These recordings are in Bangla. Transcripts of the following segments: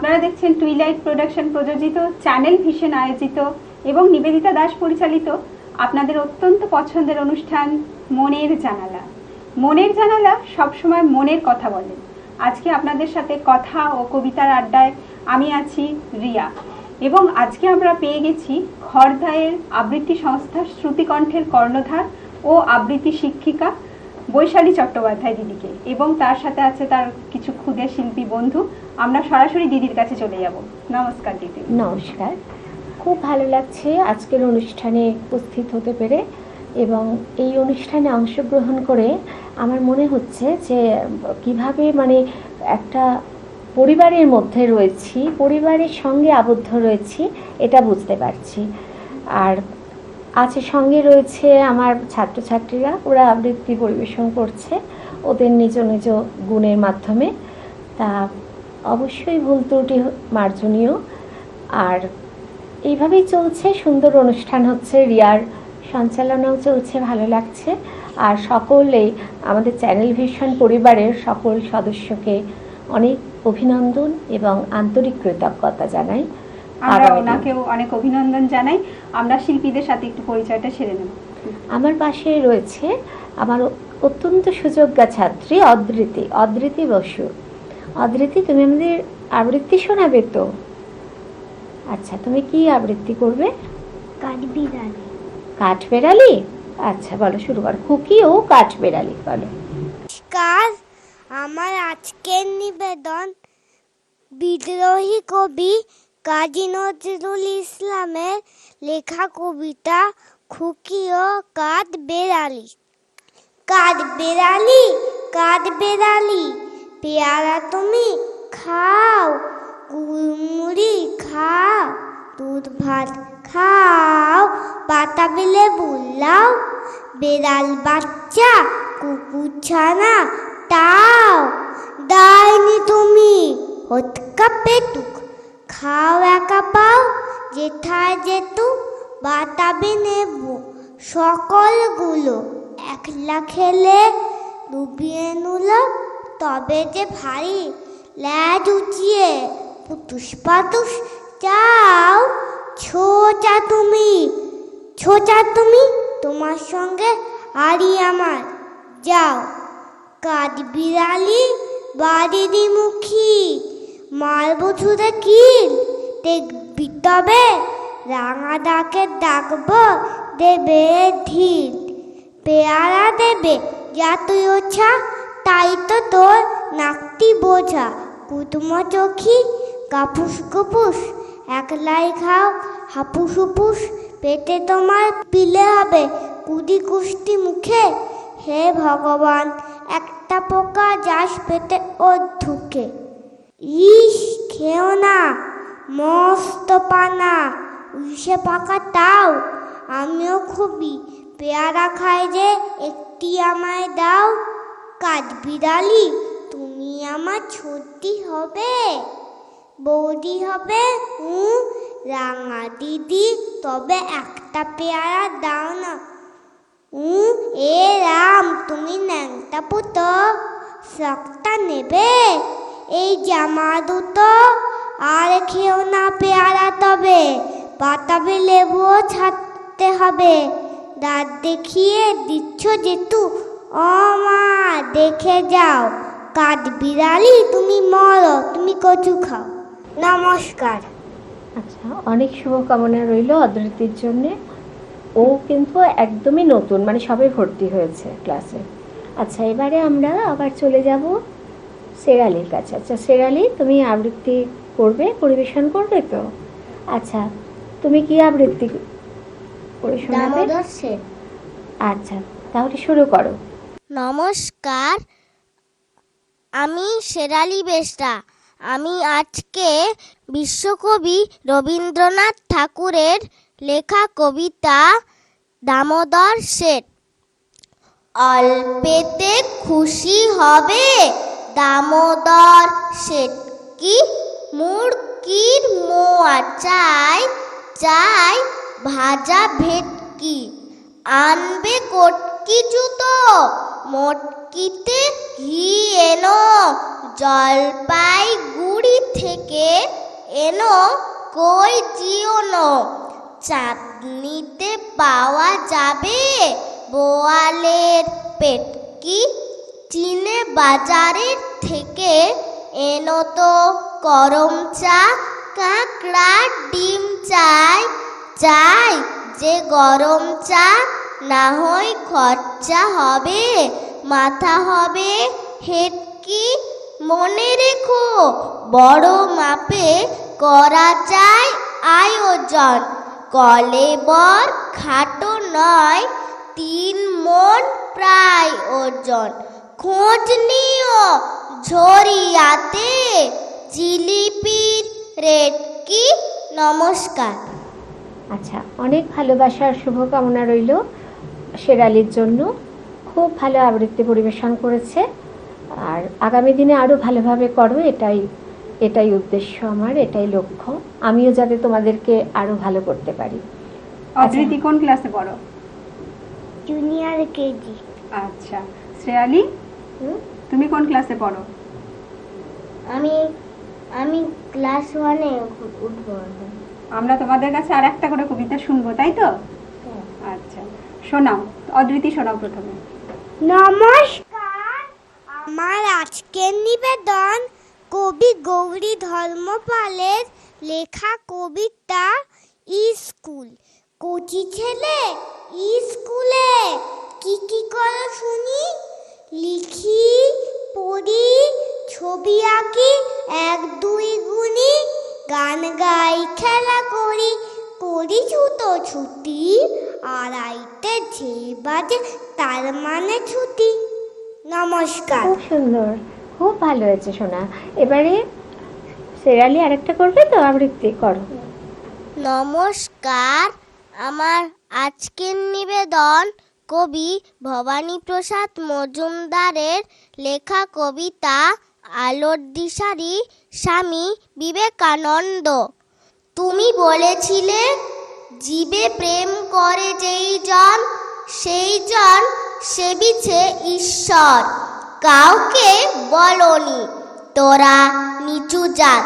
আপনারা দেখছেন টুইলাইট প্রোডাকশন প্রযোজিত চ্যানেল ভিশন আয়োজিত এবং নিবেদিতা দাস পরিচালিত আপনাদের অত্যন্ত পছন্দের অনুষ্ঠান মনের জানালা। মনের জানালা সবসময় মনের কথা বলে। আজকে আপনাদের সাথে কথা ও কবিতার আড্ডায় আমি আছি রিয়া, এবং আজকে আমরা পেয়ে গেছি খড়দায়ের আবৃত্তি সংস্থা শ্রুতিকণ্ঠের কর্ণধার ও আবৃত্তি শিক্ষিকা বৈশালী চট্টোপাধ্যায় দিদিকে, এবং তার সাথে আছে তার কিছু ক্ষুদে শিল্পী বন্ধু। আমরা সরাসরি দিদির কাছে চলে যাব। নমস্কার দিদি। নমস্কার, খুব ভালো লাগছে আজকের অনুষ্ঠানে উপস্থিত হতে পেরে, এবং এই অনুষ্ঠানে অংশগ্রহণ করে আমার মনে হচ্ছে যে কিভাবে একটা পরিবারের মধ্যে রয়েছি, পরিবারের সঙ্গে আবদ্ধ রয়েছি, এটা বুঝতে পারছি। আর আছে সঙ্গে রয়েছে আমার ছাত্রছাত্রীরা, ওরা আবৃত্তি পরিবেশন করছে ওদের নিজ নিজ গুণের মাধ্যমে। তা অবশ্যই ভুল ত্রুটি মার্জনীয়। আর এইভাবেই চলছে, সুন্দর অনুষ্ঠান হচ্ছে, রিয়ার সঞ্চালনাও চলছে, ভালো লাগছে। আর সকলেই আমাদের চ্যানেল ভিশন পরিবারের সকল সদস্যকে অনেক অভিনন্দন এবং আন্তরিক কৃতজ্ঞতা জানাই। আমরা ওনাকেও অনেক অভিনন্দন জানাই। আমরা শিল্পীদের সাথে একটু পরিচয়টা সেরে নেব। আমার পাশে রয়েছে আমার অত্যন্ত সুযোগ্যা ছাত্রী অদ্রিতি বসু। অদ্রিতি, তুমি আমাদের আবৃত্তি শোনাবে তো? আচ্ছা, তুমি কি আবৃত্তি করবে? কাঠবিড়ালি। কাঠবেড়ালি? আচ্ছা, বলো, শুরু করো। খুকি ও কাঠবেড়ালি, বলো। নমস্কার, আমার আজকের নিবেদন বিদ্রোহী কবি কাজী নজরুল ইসলামের লেখা কবিতা খুকি ও কাঠবেড়ালি। কাঠবেড়ালি, কাঠবেড়ালি, পেয়ারা তুমি খাও, কুড়মুড়ি খাও, দুধ ভাত খাও, বাতাবি লেবু লাও, বেড়াল বাচ্চা কুকুর ছানা তাও, দাইনি তুমি হতকা পেটুক, খাও একা পাও, যেথায় যেতুক, বাতাবি নেবু সকলগুলো, একলা খেলে ডুবিয়ে নুল, তবে যে ভারী ল্যাজ উঁচিয়ে পুতুস পাতুস যাও, ছোচা তুমি তোমার সঙ্গে আরি আমার যাও। কাঠবিড়ালি বাড়িরই মুখী, মারব ছুঁড়ে কিল, দেখবি তবে রাঙা ডাকে ডাকব, দেবে ঢিল, পেয়ারা দেবে যা তুই ওছা, তাই তো তোর নাকটি বোঝা, কুটুম চোখি কাপুস কুপুস, একলাই খাও হাপুস হুপুস, পেটে তোমার পিলে হবে কুদি কুষ্টি মুখে, হে ভগবান একটা পোকা যাস পেটে ও ঢুকে, ইস খেও না মস্ত পানা, উইসে পাকা তাও, আমিও খুবই পেয়ারা খাই যে, একটি আমায় দাও। কাঠবিড়ালি, তুমি আমার ছোটি হবে, বৌদি হবে রাঙা দিদি, তবে একটা পেয়ারা দাও না। এ রাম, তুমি ন্যাংটা পুতো, শখটা নেবে এই জামা দুটো, আর খেও না পেয়ারা তবে, বাতাবি লেবুও ছাড়তে হবে, দাঁত দেখিয়ে দিচ্ছ যেতু, ও মা দেখে যাও, কাঠবিড়ালি তুমি মরো, তুমি কচু খাও। নমস্কার। আচ্ছা, অনেক শুভকামনা রইল অদ্রিতির জন্যে। ও কিন্তু একদমই নতুন, সবে ভর্তি হয়েছে ক্লাসে। আচ্ছা, এবারে আমরা আবার চলে যাব শেরালির কাছে। আচ্ছা শেরালি, তুমি আবৃত্তি করবে, পরিবেশন করবে তো? আচ্ছা, তুমি কি আবৃত্তি করে শোনাবে? আচ্ছা, তাহলে শুরু করো। নমস্কার, আমি শেরালি বেশরা। আমি আজকে বিশ্বকবি রবীন্দ্রনাথ ঠাকুরের লেখা কবিতা দামোদর শেঠ। অল্পেতে খুশি হবে দামোদর শেঠ কি, মুরগির মোয়া চাই ভাজা ভেটকি, আনবে কিছু তো মটকিতে ঘি এনো, জলপাইগুড়ি থেকে এনো কই জিওনো, চাঁদনিতে পাওয়া যাবে বোয়ালের পেটকি, চিনে বাজারের থেকে এনো তো গরম চা, কাঁকড়ার ডিম চাই, চাই যে গরম চা, না হয় খরচা হবে, মাথা হবে হেটকি, মনে রেখো বড় মাপে করা চাই আয়োজন, কলেবর খাটো নয় 3 মণ প্রায় ওজন, খোঁজ নিও ঝরিয়াতে জিলিপির রেট কি। নমস্কার। আচ্ছা, অনেক ভালোবাসার শুভকামনা রইল শেরালির জন্য। খুব ভালো আবৃত্তি পরিবেশন করেছে, আর আগামী দিনে আরও ভালোভাবে করো, এটাই উদ্দেশ্য আমার, এটাই লক্ষ্য, আমিও যাতে তোমাদেরকে আরও ভালো করতে পারি। অদ্রিতি কোন ক্লাসে পড়ো? Junior KG. আচ্ছা, শ্রেয়ালি তুমি কোন ক্লাসে পড়ো? আমি ক্লাস 1-এ উঠবো। আমরা তোমাদের কাছে আর একটা করে কবিতা শুনবো, তাই তো? আচ্ছা, শোনাও অদ্রিতি, শোনাও প্রথমে। নমস্কার, আমার আজকের নিবেদন কবি গৌরী ধর্মপালের লেখা কবিতা স্কুল। কচি ছেলে স্কুলে কি কি করো শুনি, লিখি পড়ি ছবি আঁকি 1 2 গুনি, গান গাই খেলা করি, করি ছুতো ছুটি, 2:30 যে বাজে তার মানে ছুটি। নমস্কার। খুব সুন্দর, খুব ভালো হয়েছে শোনা। এবারে শেরালি আরেকটা করবে তো, আবৃত্তি করো। নমস্কার, আমার আজকের নিবেদন কবি ভবানীপ্রসাদ মজুমদারের লেখা কবিতা আলোর দিশারি স্বামী বিবেকানন্দ। তুমি বলেছিলে জীবে প্রেম করে যেই জন, সেই জন সেবিছে ঈশ্বর, কাউকে বলনি তোরা নিচু জাত,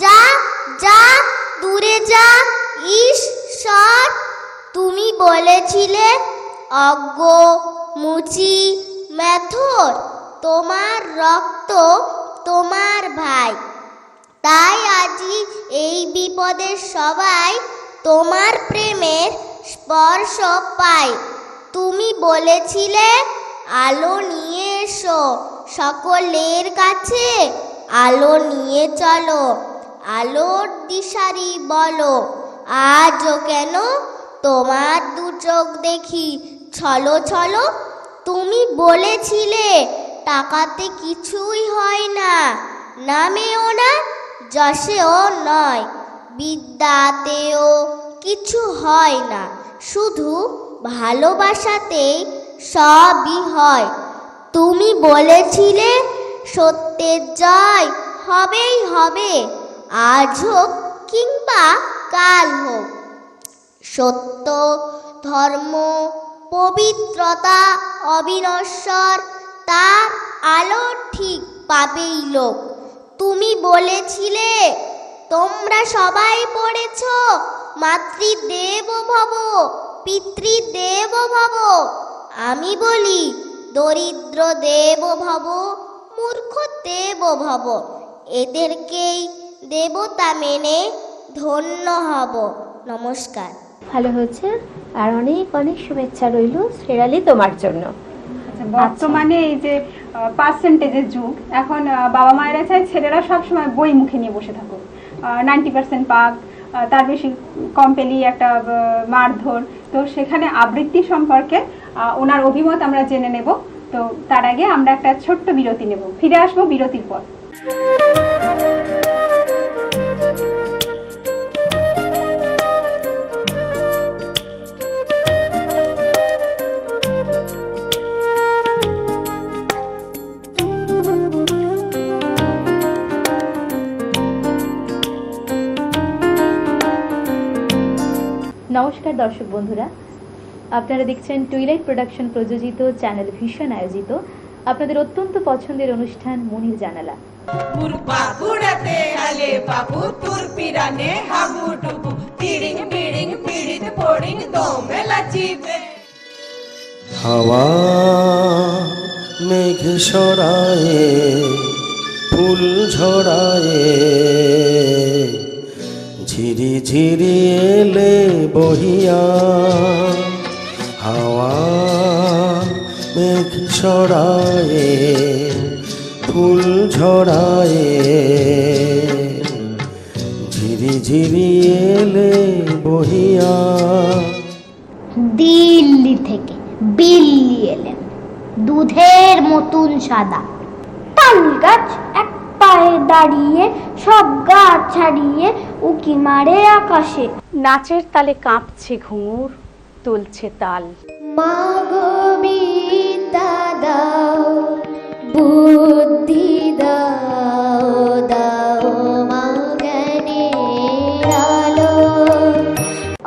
যা যা দূরে যা ঈশ্বর। তুমি বলেছিলে অজ্ঞ মুচি মেথর, তোমার রক্ত তোমার ভাই, তাই আজি এই বিপদের সবাই তোমার প্রেমের স্পর্শ পাই। তুমি বলেছিলে আলো নিয়ে এসো সকলের কাছে, আলো নিয়ে চলো, আলোর দিশারি বলো, আজও কেন তোমার 2 চোখ দেখি ছলো ছলো। তুমি বলেছিলে টাকাতে কিছুই হয় না, নামেও না যশেও নয়, বিদ্যাতেও কিছু হয় না, শুধু ভালোবাসাতেই সবই হয়। তুমি বলেছিলে সত্যের জয় হবেই হবে, আজ হোক কিংবা কাল হোক, সত্য ধর্ম পবিত্রতা অবিনশ্বর, তার আলো ঠিক পাবেই লোক। তুমি বলেছিলে তোমরা সবাই পড়েছ মাতৃদেব ভব পিতৃদেব ভব, আমি বলি দরিদ্র দেব ভব মূর্খ দেব ভব, এদেরকেই দেবতা মেনে ধন্য হব। নমস্কার। ভালো হয়েছে, আর অনেক অনেক শুভেচ্ছা রইল শেরালি তোমার জন্য। আচ্ছা, বর্তমানে এই যে পার্সেন্টেজের যুগ, এখন বাবা মায়েরা চায় ছেলেরা সবসময় বই মুখে নিয়ে বসে থাকুক, 90% পাক, তার বেশি কম পেলি একটা মারধর। তো সেখানে আবৃত্তি সম্পর্কে ওনার অভিমত আমরা জেনে নেব। তো তার আগে আমরা একটা ছোট্ট বিরতি নেব, ফিরে আসবো বিরতির পর। নমস্কার দর্শক বন্ধুরা, আপনারা দেখছেন টুইলাইট প্রোডাকশন প্রযোজিত চ্যানেল ভিশন আয়োজিত আপনাদের অত্যন্ত পছন্দের অনুষ্ঠান মনের জানালা। মুরপাকুড়াতে আলে বাবু তুর পিরানে হাবুডুবু তিরিং বিড়িং পিড়িত পড়িং দোমেলা চিবে হাওয়া মেঘ সরায়ে ফুল ঝরায়ে ঝিরি ঝিরি এলে বহিয়া হাওয়া মেঘ সরায়ে ফুল ঝরায়ে ঝিরি ঝিরি এলে বহিয়া। দিল্লি থেকে বিল্লি এলেন, দুধের মতন সাদা। তাল গাছ এক পায়ে দাঁড়িয়ে সব গাছ ছাড়িয়ে উকি মারে আকাশে। নাচের তালে কাঁপছে ঘুঙুর, তুলছে তাল। মা গো বিদ্যা দাও, বুদ্ধি দাও, দাও মা জ্ঞানের আলো।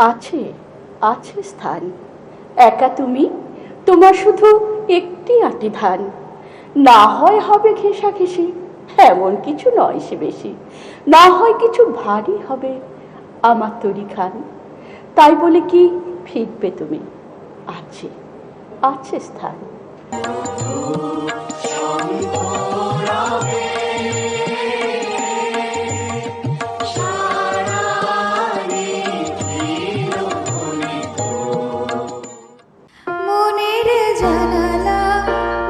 আছে আছে স্থান, একা তুমি, তোমার শুধু একটি আটি ধান। না হয় হবে ঘেঁষাঘেঁষি, এমন কিছু নয় সে বেশি। না হয় কিছু ভারী হবে আমার তরি খান। তাই বলে কি ফিরবে তুমি? আছে আছে স্থান। মনের জানালা,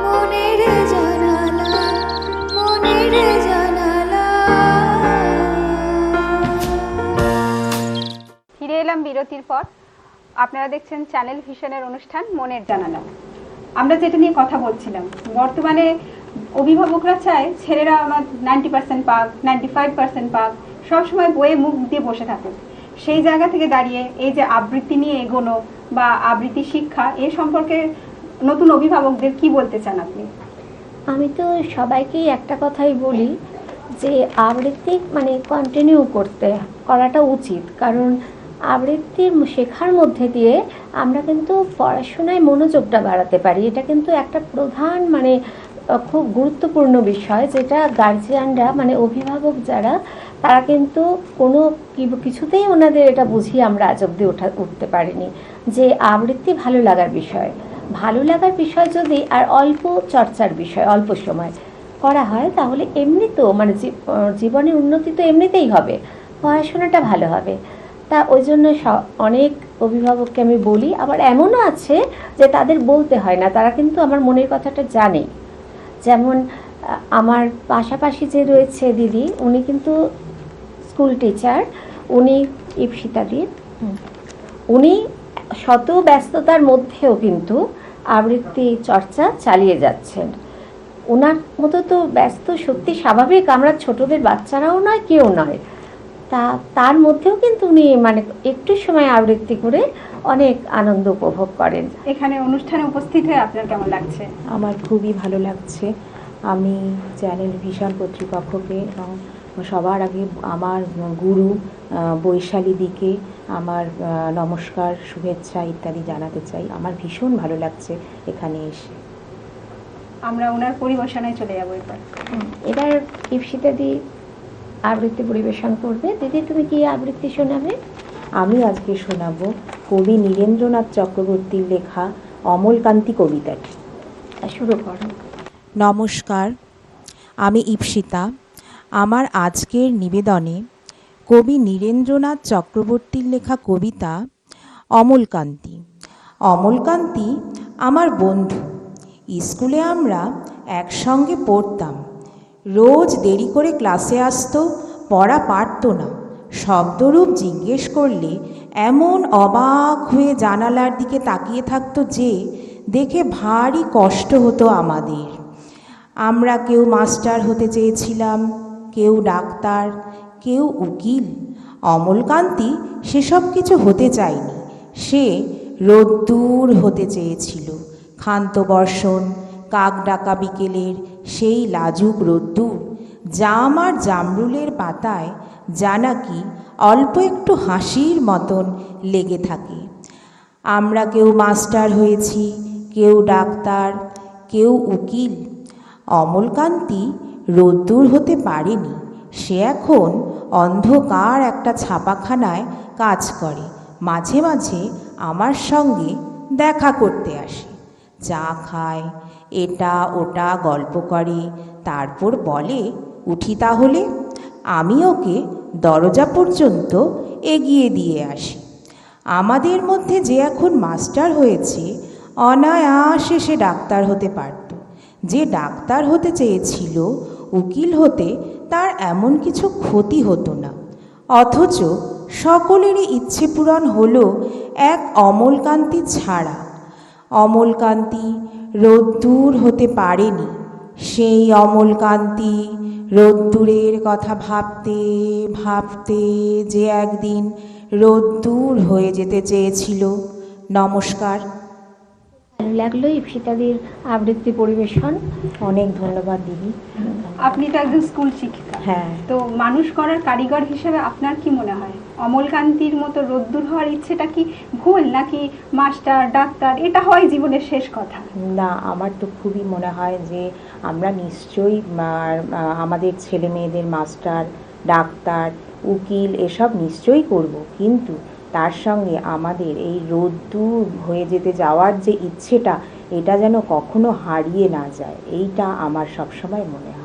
মনের জানালা, মনের জানালা। ফিরে এলাম বিরতির পর। আপনারা দেখছেন চ্যানেল ভিশনের অনুষ্ঠান মনের জানালা। আমরা যেটা নিয়ে কথা বলছিলাম, বর্তমানে অভিভাবকরা চায় ছেলেরা আমার 90% পাক, 95% পাক, সবসময় বইয়ে মুখ দিয়ে বসে থাকুক। সেই জায়গা থেকে দাঁড়িয়ে এই যে আবৃত্তি নিয়ে এগোনো বা আবৃত্তি শিক্ষা, এ সম্পর্কে নতুন অভিভাবকদের কি বলতে চান আপনি? আমি তো সবাইকেই একটা কথাই বলি যে আবৃত্তি মানে কন্টিনিউ করাটা উচিত। কারণ আবৃত্তির শেখার মধ্যে দিয়ে আমরা কিন্তু পড়াশোনায় মনোযোগটা বাড়াতে পারি। এটা কিন্তু একটা প্রধান মানে খুব গুরুত্বপূর্ণ বিষয়, যেটা গার্জিয়ানরা মানে অভিভাবক যারা, তারা কিন্তু কোনো কিছুতেই ওনাদের এটা বুঝিয়ে আমরা আজ অব্দি উঠতে পারিনি যে আবৃত্তি ভালো লাগার বিষয়। ভালো লাগার বিষয় যদি আর অল্প চর্চার বিষয় অল্প সময় করা হয়, তাহলে এমনি তো মানে জীবনের উন্নতি তো এমনিতেই হবে, পড়াশোনাটা ভালো হবে। তা ওই জন্য অনেক অভিভাবককে আমি বলি, আবার এমনও আছে যে তাদের বলতে হয় না, তারা কিন্তু আমার মনের কথাটা জানে। যেমন আমার পাশাপাশি যে রয়েছে দিদি, উনি কিন্তু স্কুল টিচার, উনি ইপসিতা দি, উনি শত ব্যস্ততার মধ্যেও কিন্তু আবৃত্তি চর্চা চালিয়ে যাচ্ছেন। ওনার মতো তো ব্যস্ত সত্যি স্বাভাবিক, আমরা ছোটদের বাচ্চারাও নয়, কেউ নয়। তার মধ্যেও কিন্তু উনি মানে একটু সময় আবৃত্তি করে অনেক আনন্দ উপভোগ করেন। এখানে অনুষ্ঠানে উপস্থিত হয়ে আপনার কেমন লাগছে? আমার খুবই ভালো লাগছে। আমি চ্যানেল ভিশন কর্তৃপক্ষকে এবং সবার আগে আমার গুরু বৈশালী দিকে আমার নমস্কার, শুভেচ্ছা ইত্যাদি জানাতে চাই। আমার ভীষণ ভালো লাগছে এখানে এসে। আমরা ওনার পরিবেশনায় চলে যাবো এবার। এবার ইপসিতা দি আবৃত্তি পরিবেশন করবে। দিদি, তুমি কি আবৃত্তি শোনাবে? আমি আজকে শোনাবো কবি নীরেন্দ্রনাথ চক্রবর্তীর লেখা অমলকান্তি কবিতাটি। শুরু করো। নমস্কার, আমি ইপসিতা। আমার আজকের নিবেদনে কবি নীরেন্দ্রনাথ চক্রবর্তীর লেখা কবিতা অমলকান্তি। অমলকান্তি আমার বন্ধু। স্কুলে আমরা একসঙ্গে পড়তাম। রোজ দেরি করে ক্লাসে আসতো, পড়া পারতো না। শব্দরূপ জিজ্ঞেস করলে এমন অবাক হয়ে জানালার দিকে তাকিয়ে থাকতো যে দেখে ভারী কষ্ট হতো আমাদের। আমরা কেউ মাস্টার হতে চেয়েছিলাম, কেউ ডাক্তার, কেউ উকিল। অমলকান্তি সেসব কিছু হতে চায়নি। সে রোদ্দুর হতে চেয়েছিল। ক্ষান্ত বর্ষণ, কাক ডাকা বিকেলের সেই লাজুক রোদ্দুর, জাম আর জামরুলের পাতায় যা নাকি অল্প একটু হাসির মতন লেগে থাকে। আমরা কেউ মাস্টার হয়েছি, কেউ ডাক্তার, কেউ উকিল। অমলকান্তি রোদ্দুর হতে পারেনি। সে এখন অন্ধকার একটা ছাপাখানায় কাজ করে। মাঝে মাঝে আমার সঙ্গে দেখা করতে আসে, চা খায়, এটা ওটা গল্প করে, তারপর বলে উঠি তাহলে। আমি ওকে দরজা পর্যন্ত এগিয়ে দিয়ে আসি। আমাদের মধ্যে যে এখন মাস্টার হয়েছে, অনায়াসে সে ডাক্তার হতে পারত। যে ডাক্তার হতে চেয়েছিল, উকিল হতে তার এমন কিছু ক্ষতি হতো না। অথচ সকলেরই ইচ্ছে পূরণ হলো এক অমলকান্তি ছাড়া। অমলকান্তি রোদ্দুর হতে পারেনি। সেই অমলকান্তি রোদ্দুরের কথা ভাবতে ভাবতে যে একদিন রোদ্দুর হয়ে যেতে চেয়েছিল। নমস্কার। ভালো লাগলো ইপসিতাদির আবৃত্তি পরিবেশন। অনেক ধন্যবাদ দিদি। আপনি তো একজন স্কুল শিক্ষিকা, হ্যাঁ। তো মানুষ করার কারিগর হিসেবে আপনার কি মনে হয়, অমলকান্তির মতো রোদ্দুর হওয়ার ইচ্ছেটা কি ভুল, নাকি মাস্টার ডাক্তার এটা হয় জীবনের শেষ কথা? না, আমার তো খুবই মনে হয় যে আমরা নিশ্চয়ই আমাদের ছেলে মেয়েদের মাস্টার, ডাক্তার, উকিল এসব নিশ্চয়ই করব, কিন্তু তার সঙ্গে আমাদের এই রোদ্দুর হয়ে যেতে যাওয়ার যে ইচ্ছেটা, এটা যেন কখনো হারিয়ে না যায়, এইটা আমার সবসময় মনে হয়।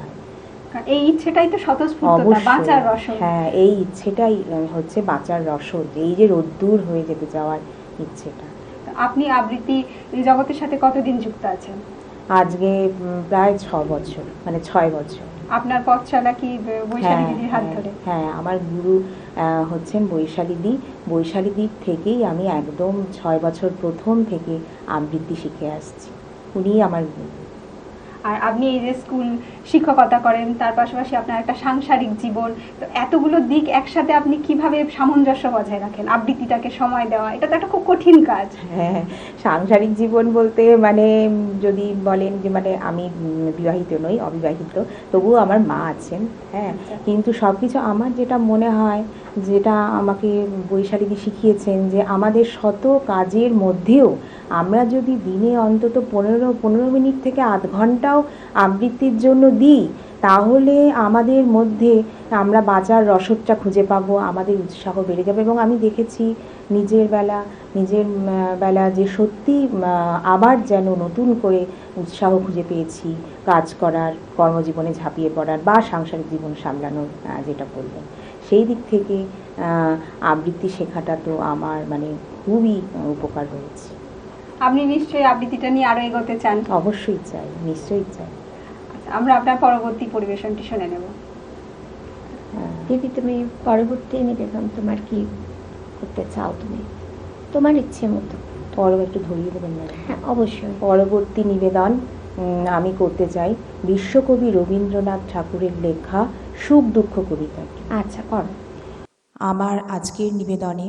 কারণ এই ইচ্ছেটাই তো স্বতঃস্ফূর্ততা, বাঁচার রসদ। হ্যাঁ, এই ইচ্ছেটাই হচ্ছে বাঁচার রসদ, এই যে রোদ্দুর হয়ে যেতে যাওয়ার ইচ্ছেটা। আপনি আবৃত্তি জগতের সাথে কতদিন যুক্ত আছেন? আজকে প্রায় 6 বছর, মানে 6 বছর। আপনার পথ চলা কি বৈশালী দিদির হাত ধরে? হ্যাঁ, আমার গুরু হচ্ছেন বৈশালী দি। বৈশালী দির থেকেই আমি একদম 6 বছর প্রথম থেকে আবৃত্তি শিখে আসছি, উনিই আমার গুরু। আর আপনি এই যে স্কুল শিক্ষকতা করেন, তার পাশাপাশি আপনার একটা সাংসারিক জীবন, তো এতগুলো দিক একসাথে আপনি কিভাবে সামঞ্জস্য বজায় রাখেন? আবৃত্তিটাকে সময় দেওয়া, এটা তো একটা খুব কঠিন কাজ। হ্যাঁ, সাংসারিক জীবন বলতে মানে যদি বলেন যে মানে আমি বিবাহিত নই, অবিবাহিত, তবুও আমার মা আছেন। হ্যাঁ, কিন্তু সব কিছু আমার যেটা মনে হয়, যেটা আমাকে বৈশালীদি শিখিয়েছেন, যে আমাদের শত কাজের মধ্যেও আমরা যদি দিনে অন্তত 15 মিনিট থেকে আধ ঘন্টাও আবৃত্তির জন্য দিই, তাহলে আমাদের মধ্যে আমরা বাঁচার রসদটা খুঁজে পাবো, আমাদের উৎসাহ বেড়ে যাবে। এবং আমি দেখেছি নিজের বেলা যে সত্যি আবার যেন নতুন করে উৎসাহ খুঁজে পেয়েছি কাজ করার, কর্মজীবনে ঝাঁপিয়ে পড়ার বা সাংসারিক জীবন সামলানোর, যেটা বললেন, সেই দিক থেকে আবৃত্তি শেখাটা তো আমার মানে খুবই উপকার হয়েছে। আপনি নিশ্চয়ই আবৃত্তিটা নিয়ে আরো এগোতে চান? অবশ্যই চাই, নিশ্চয়ই চাই। আচ্ছা, আমরা আপনার পরবর্তী পরিবেশনটি শুনে নেব। দিদি, তুমি পরবর্তী নিবেদন তোমার কি করতে চাও? তুমি তোমার ইচ্ছে মতো একটু ধরিয়ে দেবেন ম্যাডাম? হ্যাঁ, অবশ্যই। পরবর্তী নিবেদন আমি করতে চাই বিশ্বকবি রবীন্দ্রনাথ ঠাকুরের লেখা সুখ দুঃখ কবিতাটি। আচ্ছা, করো। আমার আজকের নিবেদনে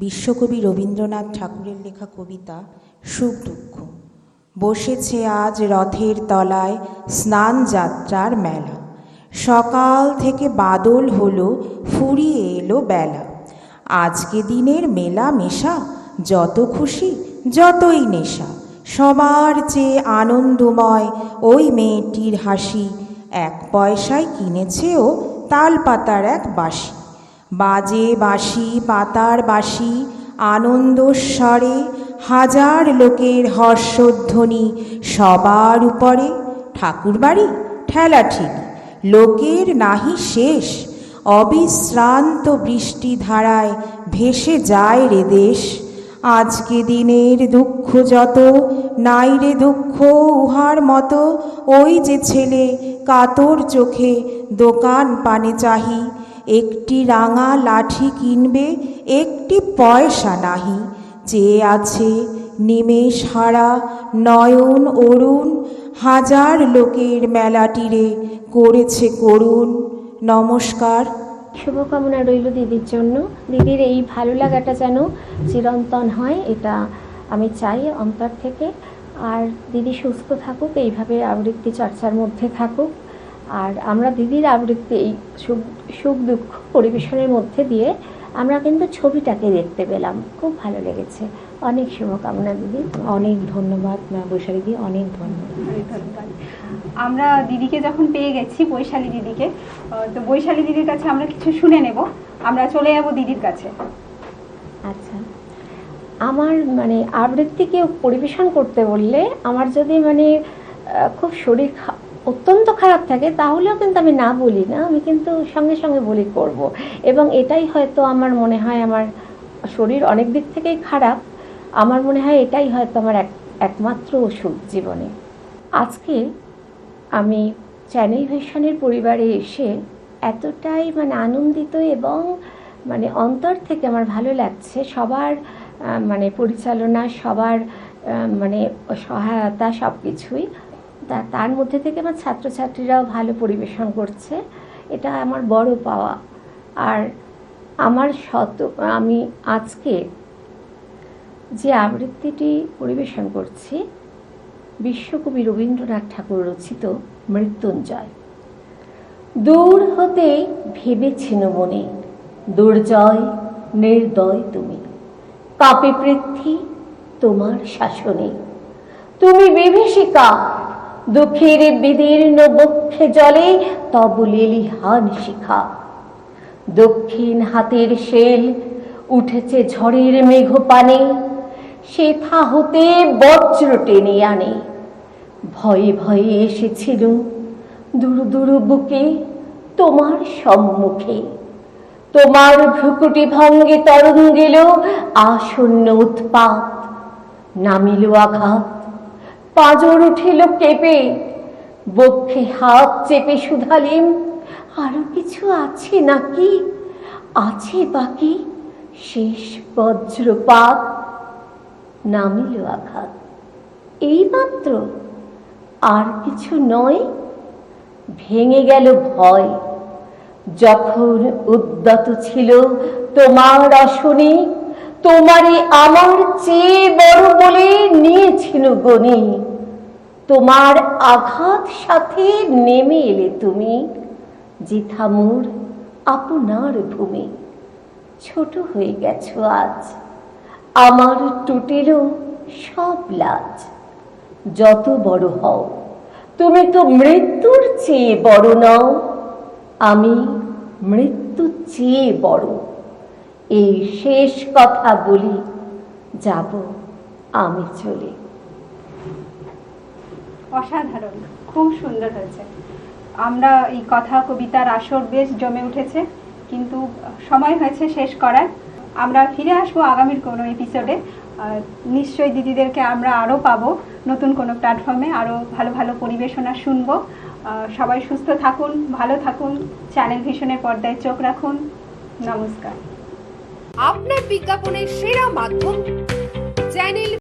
বিশ্বকবি রবীন্দ্রনাথ ঠাকুরের লেখা কবিতা সুখ দুঃখ। বসেছে আজ রথের তলায় স্নান যাত্রার মেলা, সকাল থেকে বাদল হলো, ফুরিয়ে এলো বেলা। আজকে দিনের মেলা মেশা, যত খুশি যতই নেশা, সবার চেয়ে আনন্দময় ওই মেয়েটির হাসি। 1 পয়সায় কিনেছে ও তাল পাতার এক বাঁশি, বাজে বাঁশি পাতার বাঁশি আনন্দ স্বরে, হাজার লোকের হর্ষধ্বনি সবার উপরে। ঠাকুরবাড়ি ঠেলাঠেলি, লোকের নাহি শেষ, অবিশ্রান্ত বৃষ্টি ধারায় ভেসে যায় রে দেশ। আজকে দিনের দুঃখ যত, নাই রে দুঃখ উহার মতো, ওই যে ছেলে কাতর চোখে দোকান পানে চাহি, একটি রাঙা লাঠি কিনবে, একটি পয়সা নাহি। চেয়ে আছে নিমেষ হারা নয়ন অরুণ, হাজার লোকের মেলাটিরে করেছে করুণ। নমস্কার। শুভকামনা রইল দিদির জন্য। দিদির এই ভালো লাগাটা যেন চিরন্তন হয়, এটা আমি চাই অন্তর থেকে। আর দিদি সুস্থ থাকুক, এইভাবে আবৃত্তি চর্চার মধ্যে থাকুক। আর আমরা দিদির আবৃত্তি এই সুখ দুঃখ পরিবেশনের মধ্যে দিয়ে আমরা কিন্তু ছবিটাকে দেখতে পেলাম, খুব ভালো লেগেছে। অনেক শুভকামনা দিদি। অনেক ধন্যবাদ বৈশালীদি, অনেক ধন্যবাদ। অনেক ধন্যবাদ। আমরা দিদিকে যখন পেয়ে গেছি, বৈশালী দিদিকে, তো বৈশালী দিদির কাছে আমরা কিছু শুনে নেব। আমরা চলে যাব দিদির কাছে। আচ্ছা, আমার মানে আবৃত্তিকে পরিবেশন করতে বললে আমার যদি মানে খুব শরীর অত্যন্ত খারাপ থাকে তাহলেও কিন্তু আমি না বলি না, আমি কিন্তু সঙ্গে সঙ্গে বলি করব। এবং এটাই হয়তো আমার মনে হয়, আমার শরীর অনেক দিক থেকেই খারাপ, আমার মনে হয় এটাই হয়তো আমার একমাত্র ওষুধ জীবনে। আজকে আমি চ্যানেল ভিশনের পরিবারে এসে এতটাই মানে আনন্দিত এবং মানে অন্তর থেকে আমার ভালো লাগছে। সবার মানে পরিচালনা, সবার মানে সহায়তা, সব কিছুই, তার মধ্যে থেকে আমার ছাত্রছাত্রীরাও ভালো পরিবেশন করছে, এটা আমার বড় পাওয়া। আর আমার আমি আজকে যে আবৃত্তিটি পরিবেশন করছি বিশ্বকবি রবীন্দ্রনাথ ঠাকুর রচিত মৃত্যুঞ্জয়। দূর হতে ভেবেছিল মনে, দুর্জয় নির্দয় তুমি, কাঁপে পৃথ্বী তোমার শাসনে। তুমি বিভীষিকা, দুঃখের বিদীর্ণ বক্ষে জলে তব লেলিহান শিখা। দক্ষিণ হাতের শেল উঠেছে ঝড়ের মেঘপানে, সেথা হতে বজ্র টেনে আনে। ভয়ে ভয়ে এসেছিল দূর দূর বুকে তোমার সম্মুখে। তোমার ভ্রুকুটি ভঙ্গে তরঙ্গিল আসন্ন উৎপাত, নামিল আঘাত, পাঁজর উঠিল কেঁপে, বক্ষে হাত চেপে শুধালিম আরো কিছু আছে নাকি, আছে বাকি শেষ বজ্রপাত, নামিল আঘাত। এইমাত্র, আর কিছু নয়। ভেঙে গেল ভয়, যখন উদ্যত ছিল তোমার আসনে, তোমারে আমার চেয়ে বড় বলে নিয়েছিল গনি। তোমার আঘাত সাথে নেমে এলে তুমি, যেথা মোর আপনার ভূমি। ছোট হয়ে গেছো আজ, আমার টুটিল সব লাজ। যত বড় হও তুমি তো মৃত্যুর চেয়ে বড় নও, আমি মৃত্যুর চেয়ে বড়। এই শেষ কথা বলি যাব আমি চলে। অসাধারণ, খুব সুন্দর হয়েছে। আমরা এই কথা কবিতার আসর বেশ জমে উঠেছে, কিন্তু সময় হয়েছে শেষ করার। আমরা ফিরে আসবো আগামীর কোনো এপিসোডে। নিশ্চয়ই দিদিদেরকে আমরা আরও পাবো নতুন কোনো প্ল্যাটফর্মে, আরও ভালো ভালো পরিবেশনা শুনবো। সবাই সুস্থ থাকুন, ভালো থাকুন, চ্যানেল ভিশনের পর্দায় চোখ রাখুন। নমস্কার। আপনার বিজ্ঞাপনের সেরা মাধ্যম চ্যানেল